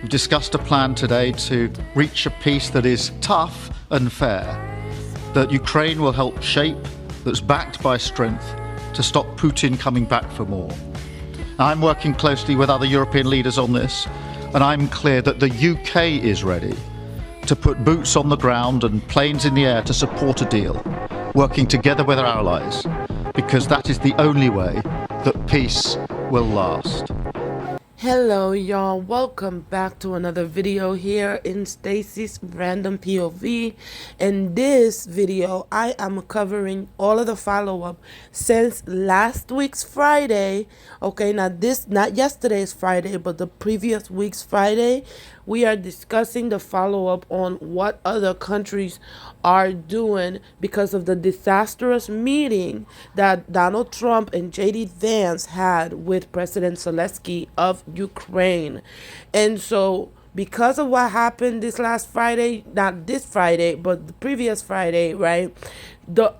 We discussed a plan today to reach a peace that is tough and fair, that Ukraine will help shape, that's backed by strength, to stop Putin coming back for more. I'm working closely with other European leaders on this, and I'm clear that the UK is ready to put boots on the ground and planes in the air to support a deal, working together with our allies, because that is the only way that peace will last. Hello y'all, welcome back to another video here in Stacy's Random POV. In this video, I am covering all of the follow-up since last week's Friday. Okay, not yesterday's Friday, but the previous week's Friday. We are discussing the follow-up on what other countries are doing because of the disastrous meeting that Donald Trump and Vance had with President Zelensky of Ukraine. And so because of what happened this last Friday, not this Friday, but the previous Friday, right?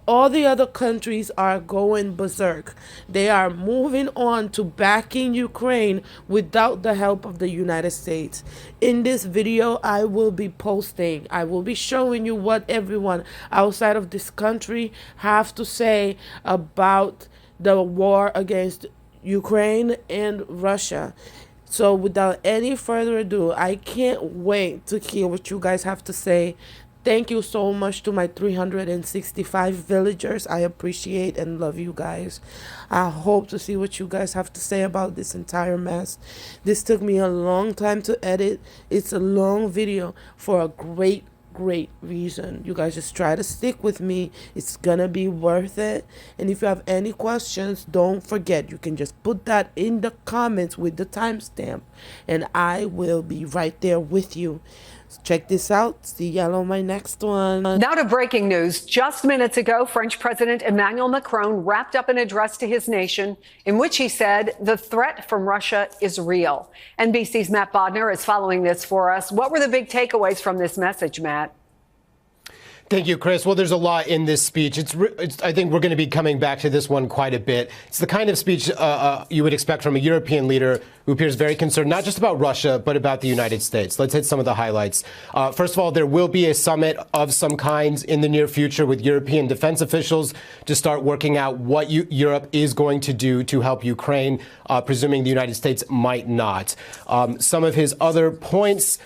All the other countries are going berserk. They are moving on to backing Ukraine without the help of the United States. In this video, I will be showing you what everyone outside of this country have to say about the war against Ukraine and Russia. So without any further ado, I can't wait to hear what you guys have to say. Thank you so much to my 365 villagers. I appreciate and love you guys. I hope to see what you guys have to say about this entire mess. This took me a long time to edit. It's a long video for a great reason. You guys just try to stick with me. It's gonna be worth it. And if you have any questions, don't forget, you can just put that in the comments with the timestamp and I will be right there with you. Check this out. See y'all on my next one. Now to breaking news. Just minutes ago, French President Emmanuel Macron wrapped up an address to his nation in which he said the threat from Russia is real. NBC's Matt Bodner is following this for us. What were the big takeaways from this message, Matt? Thank you, Chris. Well, there's a lot in this speech. I think we're going to be coming back to this one quite a bit. It's the kind of speech you would expect from a European leader who appears very concerned, not just about Russia, but about the United States. Let's hit some of the highlights. First of all, there will be a summit of some kind in the near future with European defense officials to start working out what Europe is going to do to help Ukraine, presuming the United States might not. Some of his other points,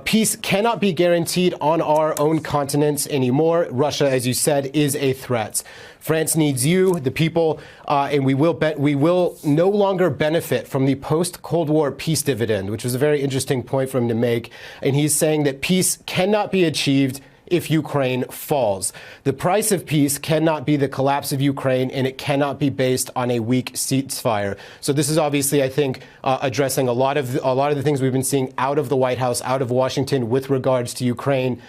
peace cannot be guaranteed on our own continent anymore. Russia, as you said, is a threat. France needs you, the people, and we will no longer benefit from the post-Cold War peace dividend, which was a very interesting point for him to make. And he's saying that peace cannot be achieved if Ukraine falls. The price of peace cannot be the collapse of Ukraine, and it cannot be based on a weak ceasefire. So this is obviously, I think, addressing a lot of the things we've been seeing out of the White House, out of Washington with regards to Ukraine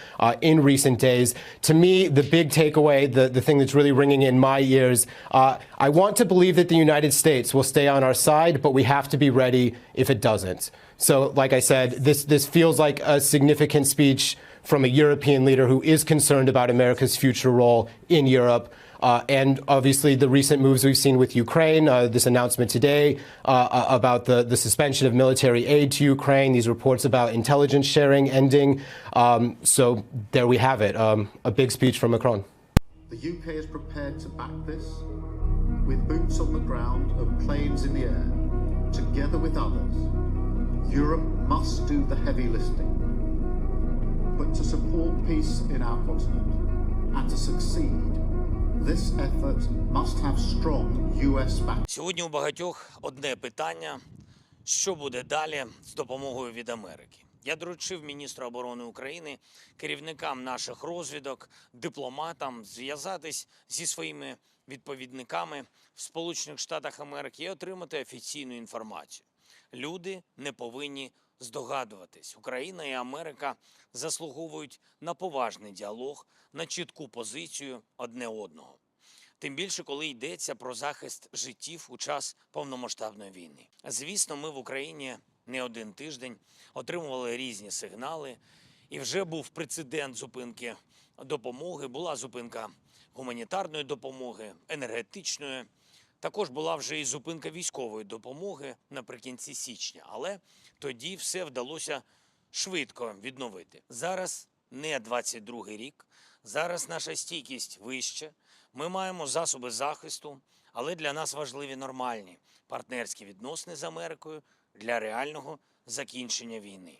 in recent days. To me, the big takeaway, the thing that's really ringing in my ears, I want to believe that the United States will stay on our side, but we have to be ready if it doesn't. So, like I said, this feels like a significant speech from a European leader who is concerned about America's future role in Europe. And obviously the recent moves we've seen with Ukraine, this announcement today about the suspension of military aid to Ukraine, these reports about intelligence sharing ending. So there we have it, a big speech from Macron. The UK is prepared to back this with boots on the ground and planes in the air, together with others. Europe must do the heavy lifting. But to support peace in our continent and to succeed, this effort must have strong US backing. Сьогодні у багатьох одне питання: що буде далі з допомогою від Америки? Я доручив міністру оборони України, керівникам наших розвідок, дипломатам зв'язатись зі своїми відповідниками в Сполучених Штатах Америки і отримати офіційну інформацію. Люди не повинні здогадуватись. Україна і Америка заслуговують на поважний діалог, на чітку позицію одне одного. Тим більше, коли йдеться про захист життів у час повномасштабної війни. Звісно, ми в Україні не один тиждень отримували різні сигнали, і вже був прецедент зупинки допомоги, була зупинка гуманітарної допомоги, енергетичної. Також була вже і зупинка військової допомоги наприкінці січня. Але тоді все вдалося швидко відновити. Зараз не 22-й рік, зараз наша стійкість вища, ми маємо засоби захисту, але для нас важливі нормальні партнерські відносини з Америкою для реального закінчення війни.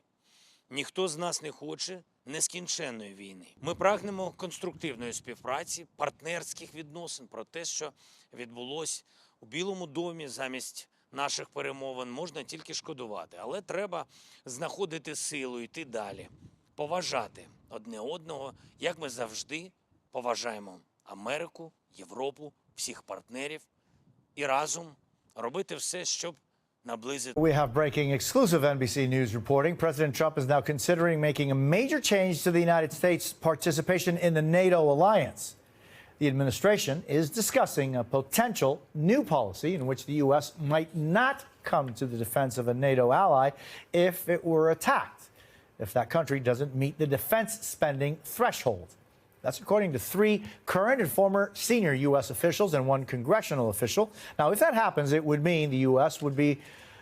Ніхто з нас не хоче нескінченної війни. Ми прагнемо конструктивної співпраці, партнерських відносин. Про те, що відбулось у Білому домі замість наших перемовин, можна тільки шкодувати. Але треба знаходити силу, йти далі, поважати одне одного, як ми завжди поважаємо Америку, Європу, всіх партнерів і разом робити все, щоб We have breaking exclusive NBC News reporting. President Trump is now considering making a major change to the United States' participation in the NATO alliance. The administration is discussing a potential new policy in which the U.S. might not come to the defense of a NATO ally if it were attacked, if that country doesn't meet the defense spending threshold. That's according to 3 current and former senior U.S. officials and 1 congressional official. Now, if that happens, it would mean the U.S. would be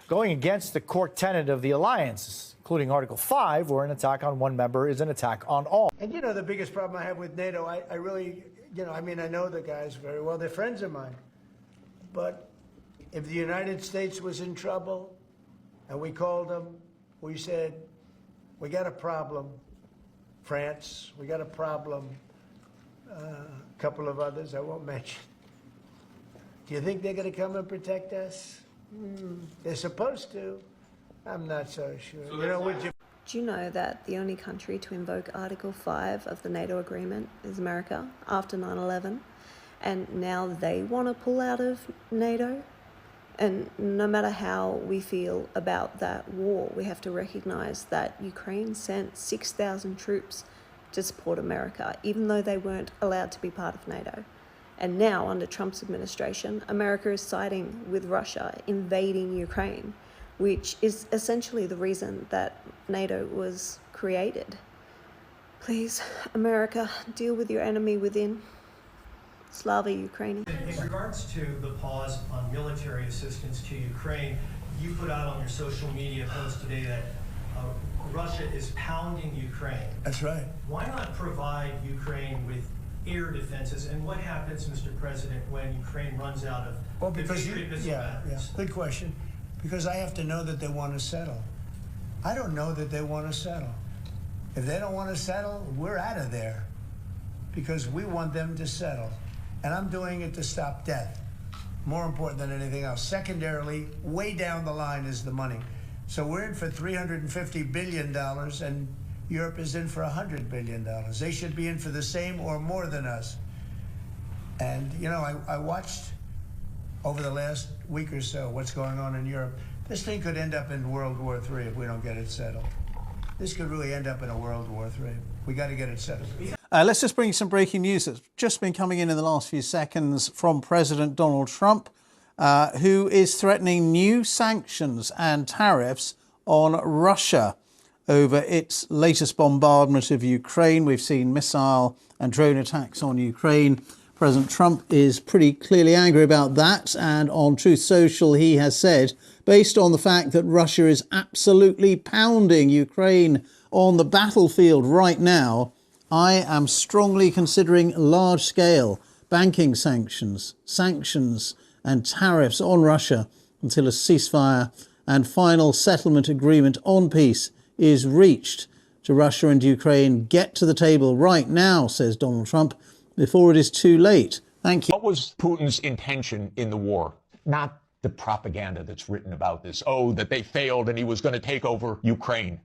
going against the core tenet of the alliance, including Article 5, where an attack on one member is an attack on all. And, you know, the biggest problem I have with NATO, I really, you know, I mean, I know the guys very well. They're friends of mine. But if the United States was in trouble and we called them, we said, we got a problem. France, we got a problem. A couple of others I won't mention. Do you think they're going to come and protect us? They're supposed to. I'm not so sure. You know, would you? Do you know that the only country to invoke Article 5 of the NATO agreement is America after 9/11? And now they want to pull out of NATO? And no matter how we feel about that war, we have to recognize that Ukraine sent 6,000 troops to support America, even though they weren't allowed to be part of NATO. And now, under Trump's administration, America is siding with Russia invading Ukraine, which is essentially the reason that NATO was created. Please, America, deal with your enemy within. Slava Ukraini. In regards to the pause on military assistance to Ukraine, you put out on your social media post today that Russia is pounding Ukraine. That's right. Why not provide Ukraine with air defenses? And what happens, Mr. President, when Ukraine runs out of Patriot missile batteries? Good question. Because I have to know that they want to settle. I don't know that they want to settle. If they don't want to settle, we're out of there. Because we want them to settle. And I'm doing it to stop death. More important than anything else. Secondarily, way down the line is the money. So we're in for $350 billion, and Europe is in for $100 billion. They should be in for the same or more than us. And, you know, I watched over the last week or so what's going on in Europe. This thing could end up in World War III if we don't get it settled. This could really end up in a World War III. We got to get it settled. Let's just bring you some breaking news that's just been coming in the last few seconds from President Donald Trump, who is threatening new sanctions and tariffs on Russia over its latest bombardment of Ukraine. We've seen missile and drone attacks on Ukraine. President Trump is pretty clearly angry about that. And on Truth Social, he has said, based on the fact that Russia is absolutely pounding Ukraine on the battlefield right now, I am strongly considering large-scale banking sanctions and tariffs on Russia until a ceasefire and final settlement agreement on peace is reached. To Russia and Ukraine, get to the table right now, says Donald Trump, before it is too late. Thank you. What was Putin's intention in the war? Not the propaganda that's written about this. Oh, that they failed and he was going to take over Ukraine.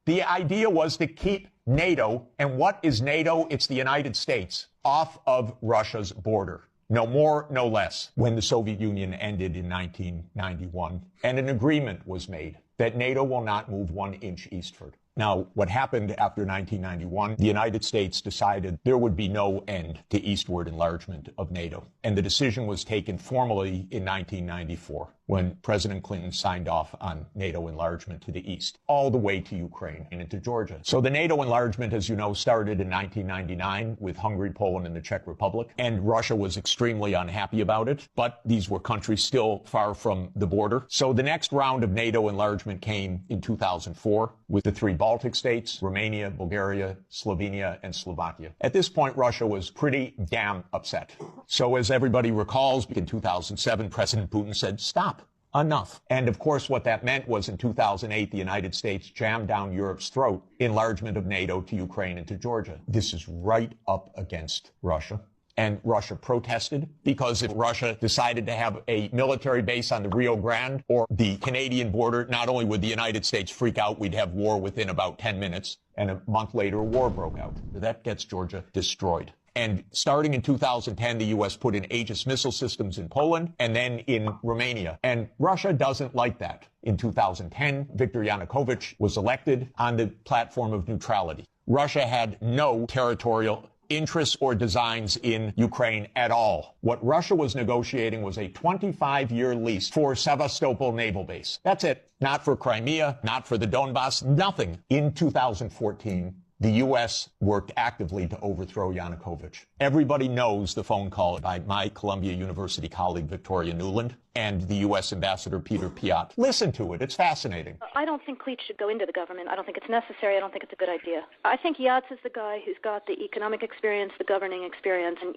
The idea was to keep NATO, and what is NATO? It's the United States, off of Russia's border. No more, no less. When the Soviet Union ended in 1991, and an agreement was made that NATO will not move 1 inch eastward. Now, what happened after 1991, the United States decided there would be no end to eastward enlargement of NATO. And the decision was taken formally in 1994. when President Clinton signed off on NATO enlargement to the east, all the way to Ukraine and into Georgia. So the NATO enlargement, as you know, started in 1999 with Hungary, Poland, and the Czech Republic, and Russia was extremely unhappy about it, but these were countries still far from the border. So the next round of NATO enlargement came in 2004 with the 3 Baltic states, Romania, Bulgaria, Slovenia, and Slovakia. At this point, Russia was pretty damn upset. So as everybody recalls, in 2007, President Putin said, stop. Enough. And of course, what that meant was in 2008, the United States jammed down Europe's throat, enlargement of NATO to Ukraine and to Georgia. This is right up against Russia. And Russia protested because if Russia decided to have a military base on the Rio Grande or the Canadian border, not only would the United States freak out, we'd have war within about 10 minutes. And a month later, a war broke out. That gets Georgia destroyed. And starting in 2010, the U.S. put in Aegis missile systems in Poland and then in Romania. And Russia doesn't like that. In 2010, Viktor Yanukovych was elected on the platform of neutrality. Russia had no territorial interests or designs in Ukraine at all. What Russia was negotiating was a 25-year lease for Sevastopol naval base. That's it. Not for Crimea, not for the Donbass, nothing. In 2014, the U.S. worked actively to overthrow Yanukovych. Everybody knows the phone call by my Columbia University colleague, Victoria Nuland, and the U.S. Ambassador Peter Piot. Listen to it. It's fascinating. I don't think Cleach should go into the government. I don't think it's necessary. I don't think it's a good idea. I think Yats is the guy who's got the economic experience, the governing experience, and,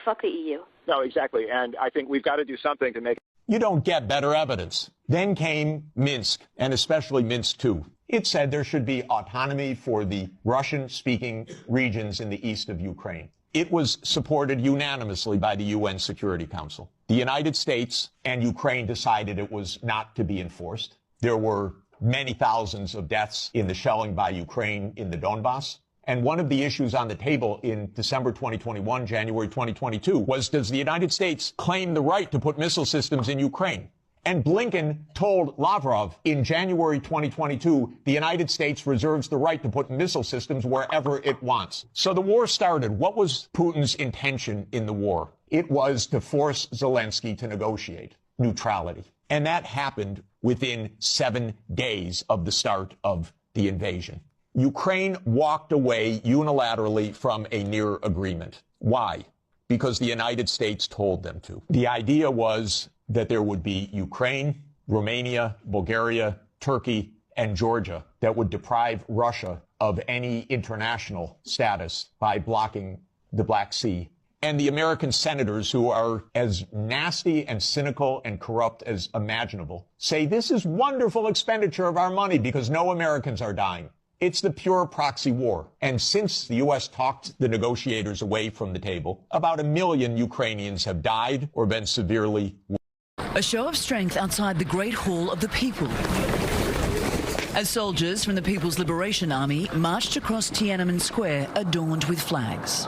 fuck the EU. No, exactly. And I think we've got to do something to make... You don't get better evidence. Then came Minsk, and especially Minsk II. It said there should be autonomy for the Russian-speaking regions in the east of Ukraine. It was supported unanimously by the UN Security Council. The United States and Ukraine decided it was not to be enforced. There were many thousands of deaths in the shelling by Ukraine in the Donbass. And one of the issues on the table in December 2021, January 2022, was, does the United States claim the right to put missile systems in Ukraine? And Blinken told Lavrov in January 2022, the United States reserves the right to put missile systems wherever it wants. So the war started. What was Putin's intention in the war? It was to force Zelensky to negotiate neutrality. And that happened within 7 days of the start of the invasion. Ukraine walked away unilaterally from a near agreement. Why? Because the United States told them to. The idea was that there would be Ukraine, Romania, Bulgaria, Turkey, and Georgia that would deprive Russia of any international status by blocking the Black Sea. And the American senators, who are as nasty and cynical and corrupt as imaginable, say this is wonderful expenditure of our money because no Americans are dying. It's the pure proxy war. And since the U.S. talked the negotiators away from the table, about 1 million Ukrainians have died or been severely wounded. A show of strength outside the Great Hall of the People, as soldiers from the People's Liberation Army marched across Tiananmen Square adorned with flags.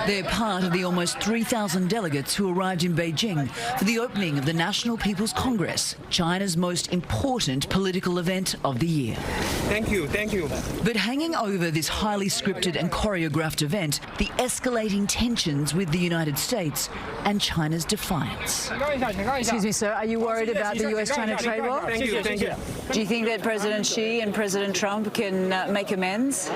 They're part of the almost 3,000 delegates who arrived in Beijing for the opening of the National People's Congress, China's most important political event of the year. Thank you, thank you. But hanging over this highly scripted and choreographed event, the escalating tensions with the United States and China's defiance. Excuse me, sir, are you worried about the US-China trade war? Thank you, thank you. Do you think that President Xi and President Trump can make amends?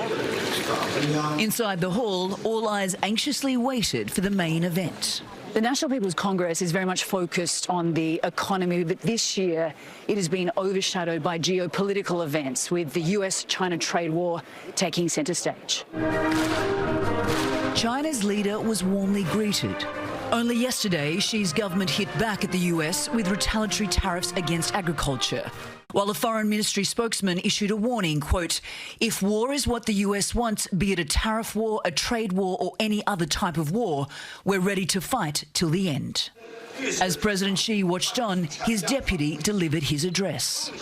Inside the hall, all eyes anxiously waited for the main event. The National People's Congress is very much focused on the economy, but this year it has been overshadowed by geopolitical events, with the US-China trade war taking centre stage. China's leader was warmly greeted. Only yesterday, Xi's government hit back at the US with retaliatory tariffs against agriculture, while a foreign ministry spokesman issued a warning, quote, if war is what the US wants, be it a tariff war, a trade war or any other type of war, we're ready to fight till the end. As President Xi watched on, his deputy delivered his address.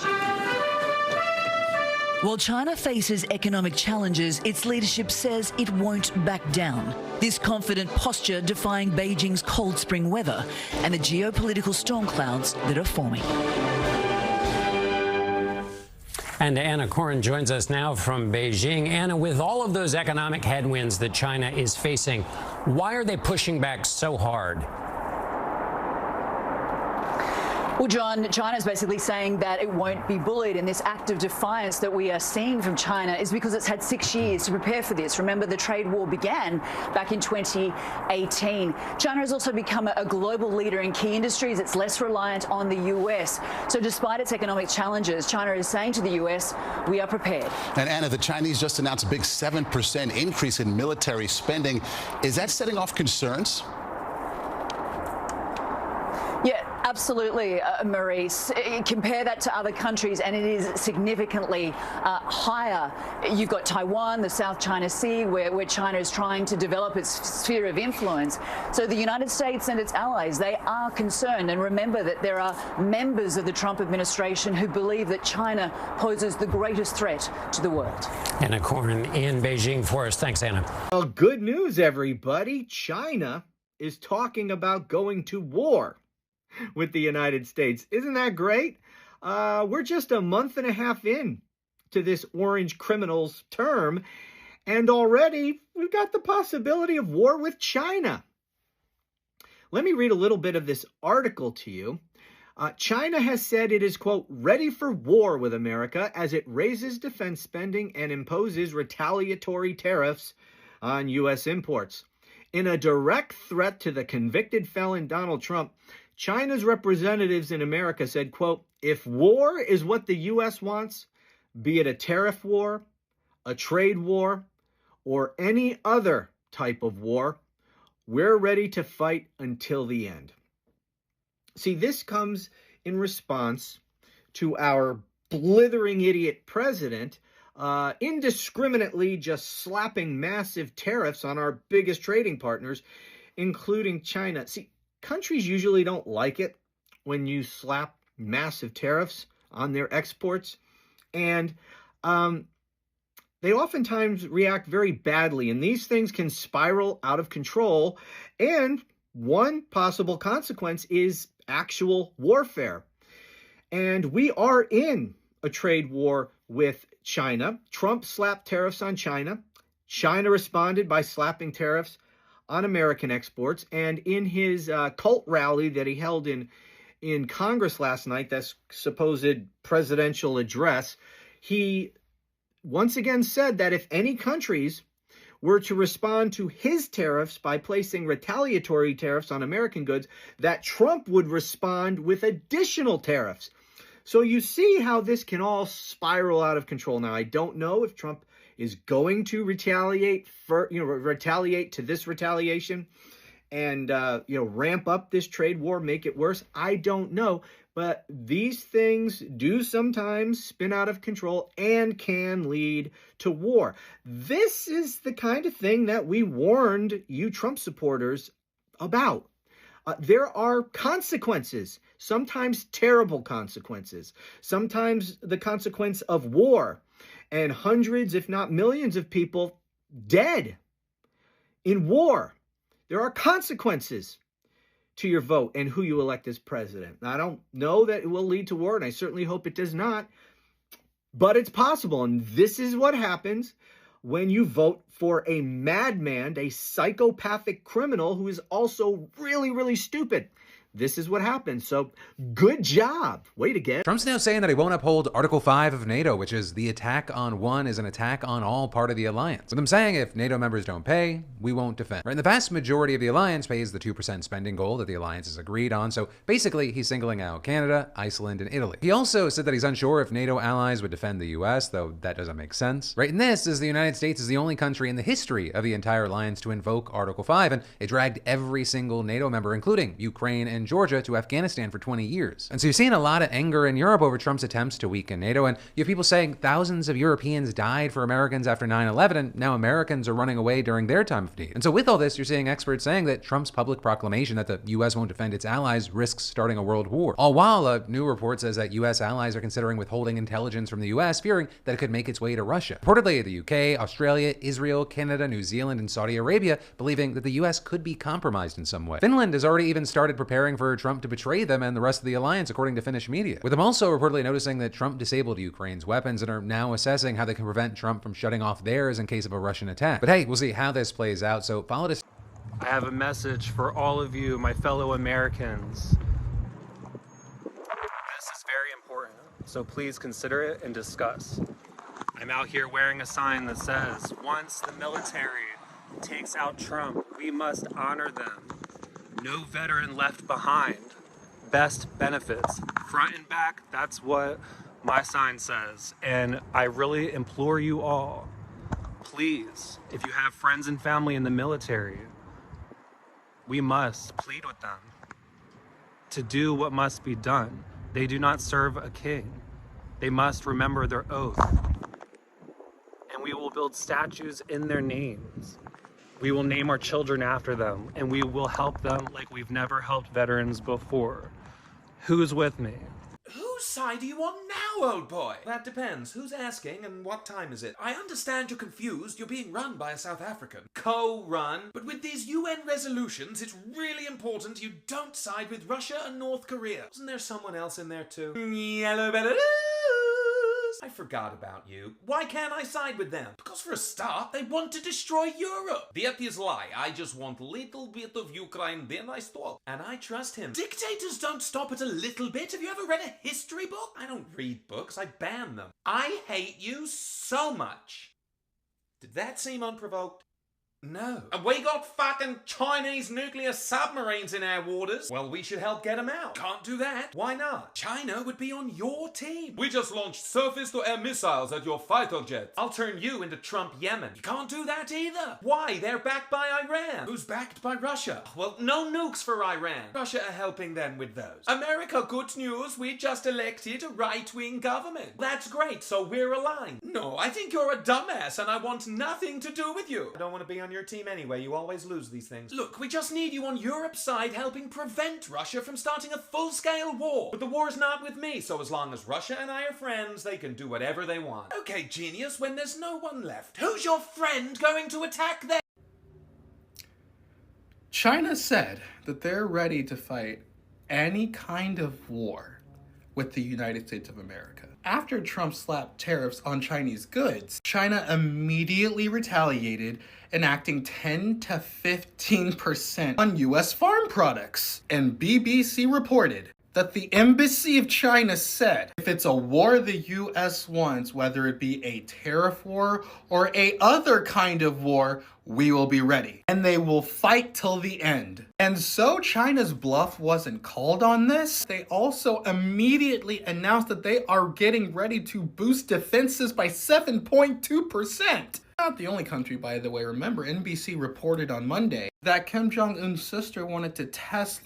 While China faces economic challenges, its leadership says it won't back down. This confident posture defying Beijing's cold spring weather and the geopolitical storm clouds that are forming. And Anna Koren joins us now from Beijing. Anna, with all of those economic headwinds that China is facing, why are they pushing back so hard? Well, John, China's basically saying that it won't be bullied, and this act of defiance that we are seeing from China is because it's had 6 years to prepare for this. Remember, the trade war began back in 2018. China has also become a global leader in key industries. It's less reliant on the US. So despite its economic challenges, China is saying to the US, we are prepared. And Anna, the Chinese just announced a big 7% increase in military spending. Is that setting off concerns? Yeah, absolutely, Maurice. Compare that to other countries, and it is significantly higher. You've got Taiwan, the South China Sea, where China is trying to develop its sphere of influence. So the United States and its allies, they are concerned. And remember that there are members of the Trump administration who believe that China poses the greatest threat to the world. Anna Corn in Beijing for us. Thanks, Anna. Well, good news, everybody. China is talking about going to war with the United States. Isn't that great? We're just a month and a half in to this orange criminals term, and already we've got the possibility of war with China. Let me read a little bit of this article to you. China has said it is, quote, ready for war with America as it raises defense spending and imposes retaliatory tariffs on U.S. imports. In a direct threat to the convicted felon Donald Trump, China's representatives in America said, quote, if war is what the U.S. wants, be it a tariff war, a trade war, or any other type of war, we're ready to fight until the end. See, this comes in response to our blithering idiot president indiscriminately just slapping massive tariffs on our biggest trading partners, including China. See, countries usually don't like it when you slap massive tariffs on their exports, and they oftentimes react very badly, and these things can spiral out of control, and one possible consequence is actual warfare. And we are in a trade war with China. Trump slapped tariffs on China. China responded by slapping tariffs on American exports. And in his cult rally that he held in Congress last night, that supposed presidential address, he once again said that if any countries were to respond to his tariffs by placing retaliatory tariffs on American goods, that Trump would respond with additional tariffs. So you see how this can all spiral out of control. Now, I don't know if Trump is going to retaliate to this retaliation and ramp up this trade war, make it worse. I don't know. But these things do sometimes spin out of control and can lead to war. This is the kind of thing that we warned you Trump supporters about. There are consequences, sometimes terrible consequences, sometimes the consequence of war, and hundreds, if not millions of people dead in war. There are consequences to your vote and who you elect as president. Now, I don't know that it will lead to war, and I certainly hope it does not, but it's possible. And this is what happens when you vote for a madman, a psychopathic criminal who is also really, really stupid. This is what happens. So good job. Way to get. Trump's now saying that he won't uphold Article 5 of NATO, which is the attack on one is an attack on all part of the alliance. With him saying if NATO members don't pay, we won't defend. Right? And the vast majority of the alliance pays the 2% spending goal that the alliance has agreed on. So basically, he's singling out Canada, Iceland, and Italy. He also said that he's unsure if NATO allies would defend the US, though that doesn't make sense. Right? And this is the United States is the only country in the history of the entire alliance to invoke Article 5, and it dragged every single NATO member, including Ukraine and Georgia, to Afghanistan for 20 years. And so you're seeing a lot of anger in Europe over Trump's attempts to weaken NATO, and you have people saying thousands of Europeans died for Americans after 9/11, and now Americans are running away during their time of need. And so with all this, you're seeing experts saying that Trump's public proclamation that the U.S. won't defend its allies risks starting a world war. All while a new report says that U.S. allies are considering withholding intelligence from the U.S., fearing that it could make its way to Russia. Reportedly, the UK, Australia, Israel, Canada, New Zealand, and Saudi Arabia believing that the U.S. could be compromised in some way. Finland has already even started preparing for Trump to betray them and the rest of the alliance, according to Finnish media. With them also reportedly noticing that Trump disabled Ukraine's weapons and are now assessing how they can prevent Trump from shutting off theirs in case of a Russian attack. But hey, we'll see how this plays out, so follow this. I have a message for all of you, my fellow Americans. so please consider it and discuss. I'm out here wearing a sign that says, once the military takes out Trump, we must honor them. No veteran left behind. Best benefits. Front and back, that's what my sign says. And I really implore you all, please, if you have friends and family in the military, we must plead with them to do what must be done. They do not serve a king. They must remember their oath. And we will build statues in their names. We will name our children after them, and we will help them like we've never helped veterans before. Who's with me? Whose side are you on now, old boy? That depends. Who's asking and what time is it? I understand you're confused. You're being run by a South African. Co-run. But with these UN resolutions, it's really important you don't side with Russia and North Korea. Isn't there someone else in there too? Yellow Belarus! I forgot about you. Why can't I side with them? Because for a start, they want to destroy Europe. That is lie. I just want a little bit of Ukraine, then I stop. And I trust him. Dictators don't stop at a little bit. Have you ever read a history book? I don't read books. I ban them. I hate you so much. Did that seem unprovoked? No. And we got fucking Chinese nuclear submarines in our waters. Well, we should help get them out. Can't do that. Why not? China would be on your team. We just launched surface-to-air missiles at your fighter jets. I'll turn you into Trump Yemen. You can't do that either. Why? They're backed by Iran. Who's backed by Russia? Well, no nukes for Iran. Russia are helping them with those. America, good news. We just elected a right-wing government. That's great, so we're aligned. No, I think you're a dumbass and I want nothing to do with you. I don't want to be on your team anyway. You always lose these things. Look, we just need you on Europe's side helping prevent Russia from starting a full-scale war. But the war's not with me, so as long as Russia and I are friends, they can do whatever they want. Okay, genius, when there's no one left, who's your friend going to attack them? China said that they're ready to fight any kind of war with the United States of America. After Trump slapped tariffs on Chinese goods, China immediately retaliated, enacting 10 to 15% on U.S. farm products. And BBC reported that the Embassy of China said if it's a war the U.S. wants, whether it be a tariff war or a other kind of war, we will be ready. And they will fight till the end. And so China's bluff wasn't called on this. They also immediately announced that they are getting ready to boost defenses by 7.2%. Not the only country, by the way. Remember, NBC reported on Monday that Kim Jong-un's sister wanted to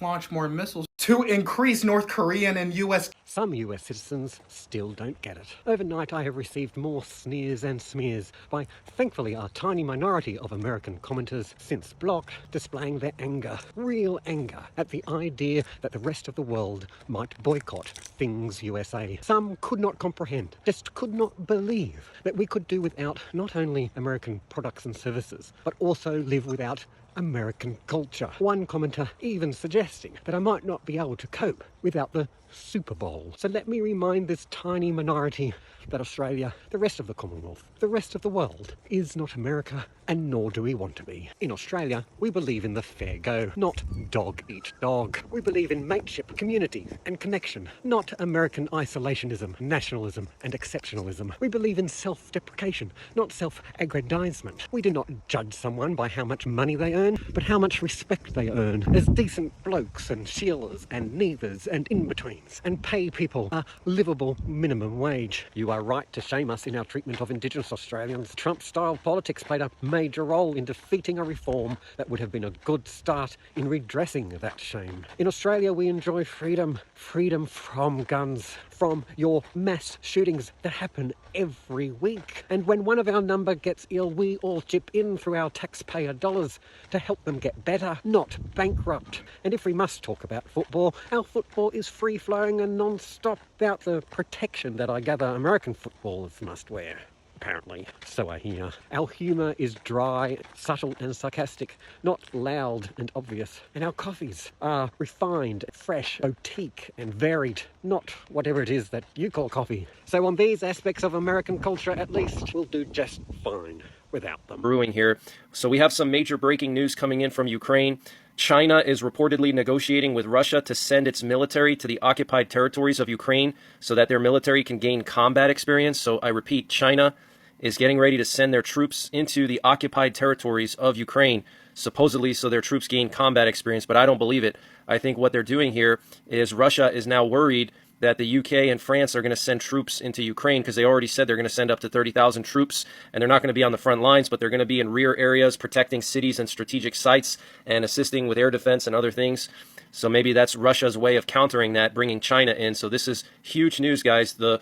launch more missiles to increase North Korean and U.S. Some US citizens still don't get it. Overnight, I have received more sneers and smears by, thankfully, a tiny minority of American commenters since blocked, displaying their anger, real anger, at the idea that the rest of the world might boycott things USA. Some could not comprehend, just could not believe that we could do without not only American products and services, but also live without American culture. One commenter even suggesting that I might not be able to cope without the Super Bowl. So let me remind this tiny minority that Australia, the rest of the Commonwealth, the rest of the world is not America, and nor do we want to be. In Australia, we believe in the fair go, not dog eat dog. We believe in mateship, community and connection, not American isolationism, nationalism and exceptionalism. We believe in self-deprecation, not self-aggrandizement. We do not judge someone by how much money they earn, but how much respect they earn as decent blokes and Sheilas and neithers and in-betweens, and pay people a livable minimum wage. You are right to shame us in our treatment of Indigenous Australians. Trump-style politics played a major role in defeating a reform that would have been a good start in redressing that shame. In Australia, we enjoy freedom. Freedom from guns, from your mass shootings that happen every week. And when one of our number gets ill, we all chip in through our taxpayer dollars to help them get better, not bankrupt. And if we must talk about football, our football is free-flowing and non-stop without the protection that I gather American footballers must wear. Apparently, so I hear. Our humour is dry, subtle and sarcastic, not loud and obvious. And our coffees are refined, fresh, boutique and varied, not whatever it is that you call coffee. So on these aspects of American culture, at least, we'll do just fine without them. Brewing here. So we have some major breaking news coming in from Ukraine. China is reportedly negotiating with Russia to send its military to the occupied territories of Ukraine so that their military can gain combat experience. So I repeat, China is getting ready to send their troops into the occupied territories of Ukraine, supposedly so their troops gain combat experience, but I don't believe it. I think what they're doing here is Russia is now worried that the UK and France are going to send troops into Ukraine because they already said they're going to send up to 30,000 troops, and they're not going to be on the front lines, but they're going to be in rear areas protecting cities and strategic sites and assisting with air defense and other things. So maybe that's Russia's way of countering that, bringing China in. So this is huge news, guys. The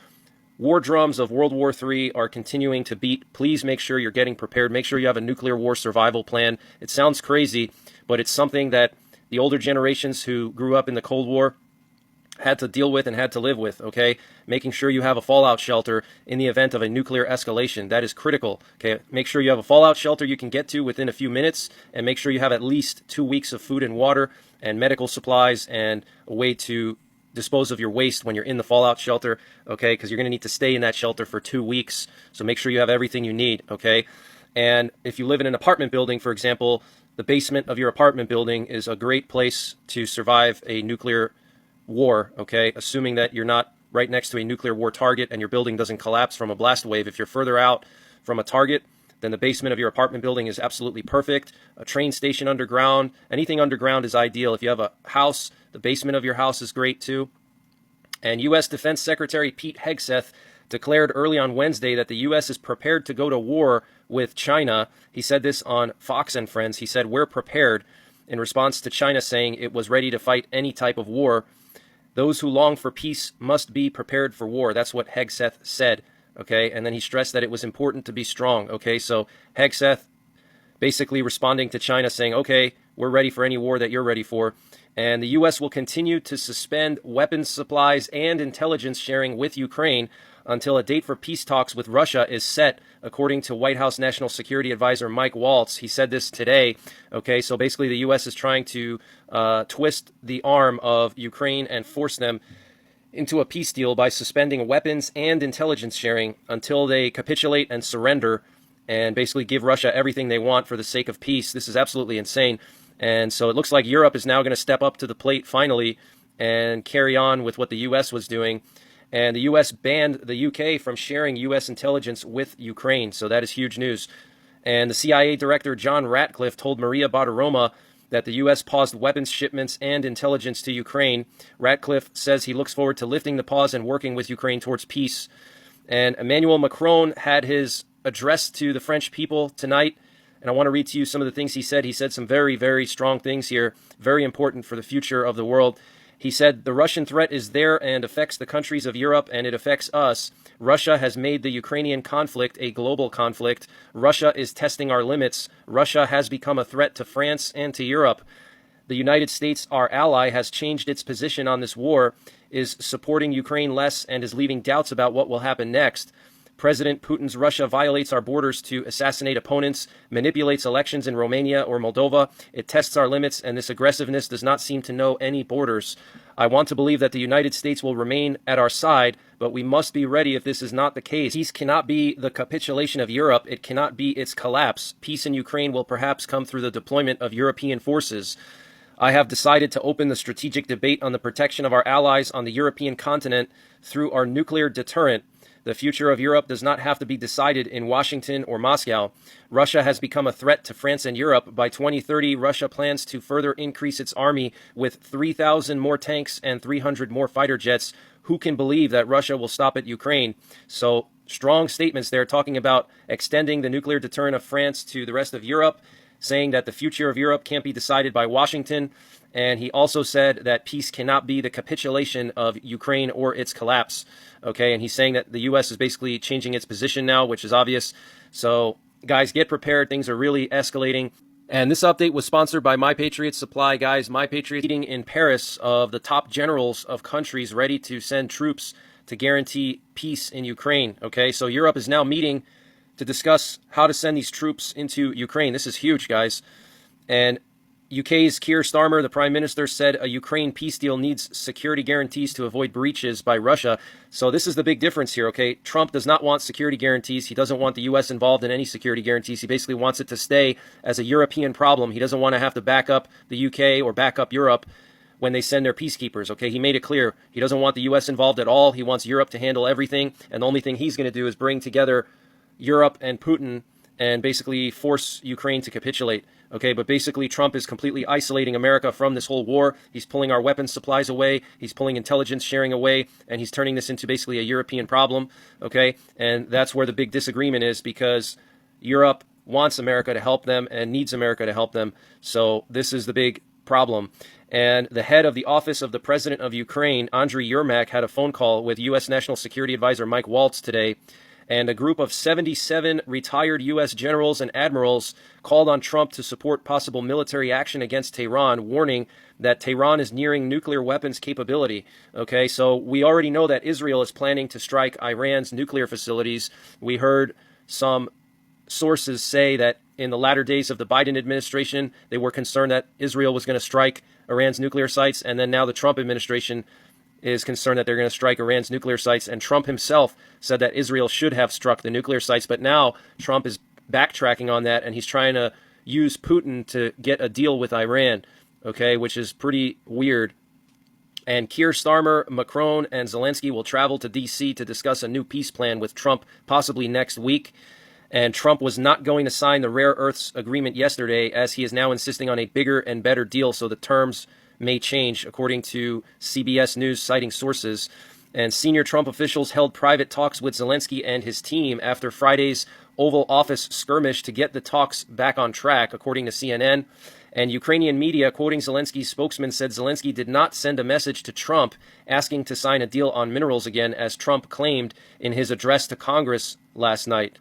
war drums of World War III are continuing to beat. Please make sure you're getting prepared. Make sure you have a nuclear war survival plan. It sounds crazy, but it's something that the older generations who grew up in the Cold War had to deal with and had to live with, okay? Making sure you have a fallout shelter in the event of a nuclear escalation. That is critical, okay? Make sure you have a fallout shelter you can get to within a few minutes, and make sure you have at least 2 weeks of food and water and medical supplies and a way to dispose of your waste when you're in the fallout shelter, okay? Because you're going to need to stay in that shelter for 2 weeks. So make sure you have everything you need, okay? And if you live in an apartment building, for example, the basement of your apartment building is a great place to survive a nuclear war, okay? Assuming that you're not right next to a nuclear war target and your building doesn't collapse from a blast wave. If you're further out from a target, then the basement of your apartment building is absolutely perfect. A train station underground, anything underground is ideal. If you have a house, the basement of your house is great too. And U.S. Defense Secretary Pete Hegseth declared early on Wednesday that the U.S. is prepared to go to war with China. He said this on Fox and Friends. He said, "We're prepared," in response to China saying it was ready to fight any type of war. Those who long for peace must be prepared for war. That's what Hegseth said, okay? And then he stressed that it was important to be strong, okay? So Hegseth basically responding to China saying, okay, we're ready for any war that you're ready for. And the U.S. will continue to suspend weapons supplies and intelligence sharing with Ukraine until a date for peace talks with Russia is set, according to White House National Security Advisor Mike Waltz. He said this today. Okay, so basically the U.S. is trying to twist the arm of Ukraine and force them into a peace deal by suspending weapons and intelligence sharing until they capitulate and surrender and basically give Russia everything they want for the sake of peace. This is absolutely insane. And so it looks like Europe is now going to step up to the plate finally and carry on with what the U.S. was doing. And the U.S. banned the U.K. from sharing U.S. intelligence with Ukraine. So that is huge news. And the CIA Director John Ratcliffe told Maria Bartiromo that the U.S. paused weapons shipments and intelligence to Ukraine. Ratcliffe says he looks forward to lifting the pause and working with Ukraine towards peace. And Emmanuel Macron had his address to the French people tonight. And I want to read to you some of the things he said. He said some very, very strong things here, very important for the future of the world. He said, the Russian threat is there and affects the countries of Europe, and it affects us. Russia has made the Ukrainian conflict a global conflict. Russia is testing our limits. Russia has become a threat to France and to Europe. The United States, our ally, has changed its position on this war, is supporting Ukraine less, and is leaving doubts about what will happen next. President Putin's Russia violates our borders to assassinate opponents, manipulates elections in Romania or Moldova. It tests our limits, and this aggressiveness does not seem to know any borders. I want to believe that the United States will remain at our side, but we must be ready if this is not the case. Peace cannot be the capitulation of Europe. It cannot be its collapse. Peace in Ukraine will perhaps come through the deployment of European forces. I have decided to open the strategic debate on the protection of our allies on the European continent through our nuclear deterrent. The future of Europe does not have to be decided in Washington or Moscow. Russia has become a threat to France and Europe. By 2030, Russia plans to further increase its army with 3,000 more tanks and 300 more fighter jets. Who can believe that Russia will stop at Ukraine? So strong statements there talking about extending the nuclear deterrent of France to the rest of Europe, saying that the future of Europe can't be decided by Washington. And he also said that peace cannot be the capitulation of Ukraine or its collapse. Okay, and he's saying that the U.S. is basically changing its position now, which is obvious. So, guys, get prepared. Things are really escalating. And this update was sponsored by My Patriot Supply. Guys, My Patriot meeting in Paris of the top generals of countries ready to send troops to guarantee peace in Ukraine. Okay, so Europe is now meeting to discuss how to send these troops into Ukraine. This is huge, guys. And UK's Keir Starmer, the Prime Minister, said a Ukraine peace deal needs security guarantees to avoid breaches by Russia. So this is the big difference here, okay? Trump does not want security guarantees. He doesn't want the U.S. involved in any security guarantees. He basically wants it to stay as a European problem. He doesn't want to have to back up the UK or back up Europe when they send their peacekeepers, okay? He made it clear he doesn't want the U.S. involved at all. He wants Europe to handle everything, and the only thing he's going to do is bring together Europe and Putin and basically force Ukraine to capitulate, okay? But basically Trump is completely isolating America from this whole war. He's pulling our weapons supplies away. He's pulling intelligence sharing away, and he's turning this into basically a European problem, okay? And that's where the big disagreement is, because Europe wants America to help them and needs America to help them. So this is the big problem. And the head of the Office of the President of Ukraine, Andriy Yermak, had a phone call with U.S. National Security Advisor Mike Waltz today, and a group of 77 retired U.S. generals and admirals called on Trump to support possible military action against Tehran, warning that Tehran is nearing nuclear weapons capability. Okay, so we already know that Israel is planning to strike Iran's nuclear facilities. We heard some sources say that in the latter days of the Biden administration, they were concerned that Israel was going to strike Iran's nuclear sites, and then now the Trump administration is concerned that they're going to strike Iran's nuclear sites, and Trump himself said that Israel should have struck the nuclear sites, but now Trump is backtracking on that, and he's trying to use Putin to get a deal with Iran, okay, which is pretty weird. And Keir Starmer, Macron, and Zelensky will travel to D.C. to discuss a new peace plan with Trump possibly next week. And Trump was not going to sign the rare earths agreement yesterday, as he is now insisting on a bigger and better deal, so the terms may change, according to CBS News citing sources. And senior Trump officials held private talks with Zelensky and his team after Friday's Oval Office skirmish to get the talks back on track, according to CNN. And Ukrainian media, quoting Zelensky's spokesman, said Zelensky did not send a message to Trump asking to sign a deal on minerals again, as Trump claimed in his address to Congress last night.